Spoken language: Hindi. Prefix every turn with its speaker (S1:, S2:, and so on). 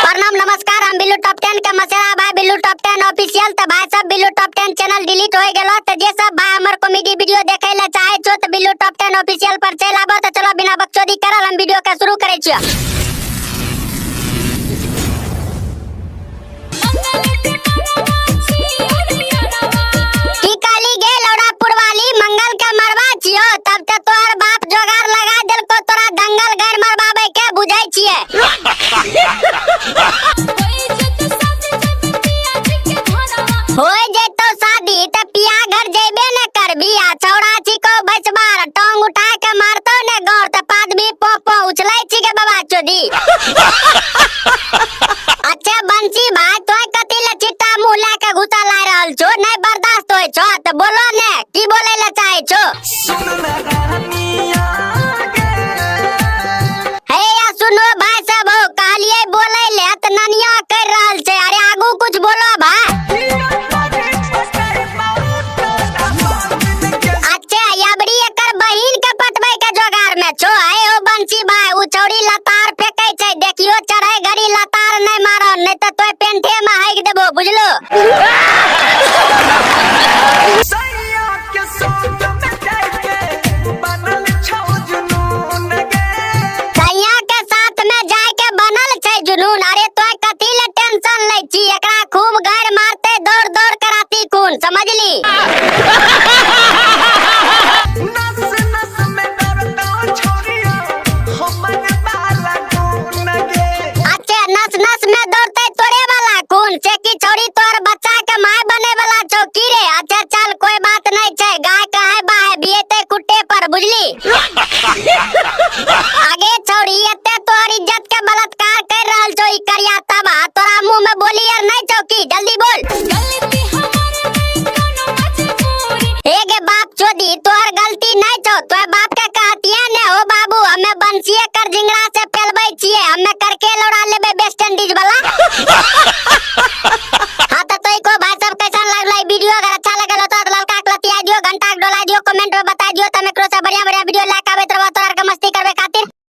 S1: प्रणाम नमस्कार, हम बिल्लू टॉप 10 के मसेरा भाई बिल्लू टॉप 10 ऑफिशियल। तो भाई सब बिल्लू टॉप 10 चैनल डिलीट हो गेलो, तो जे सब भाई हमर कॉमेडी वीडियो देखे ला चाहे छो तो बिल्लू टॉप 10 ऑफिशियल पर चल आबो। तो चलो बिना बकचोदी करल हम वीडियो के शुरू करे छियो। तब ते तोहर बाप जोगार लगा देल को तोरा दंगल घर मरबाबे के बुझाई छिए। होय जेतो शादी त पिया घर जेबे न करबी आ छौड़ा छी को बचबार टांग उठा के मारतो ने गौर त पादमी पोपो उछलै छी के बाबा चोदी। अच्छा बंसी भाई तोय कथि ले चिट्टा मुंह लेके घुसा ला रहल छो, नहीं बर्दाश्त होय छो त बोलो ने की बोले ले चाहे छो। सुनो भाई सब कहलिए बोले ले त ननिया कर रहल छे, अरे आगू कुछ बोलो भाई। अच्छा याबड़ी एकर बहिन के पटबै के जोगार में छो। आए हो बंसी भाई उ चौड़ी लतार फेकै छै, देखियो चढ़ै घड़ी लतार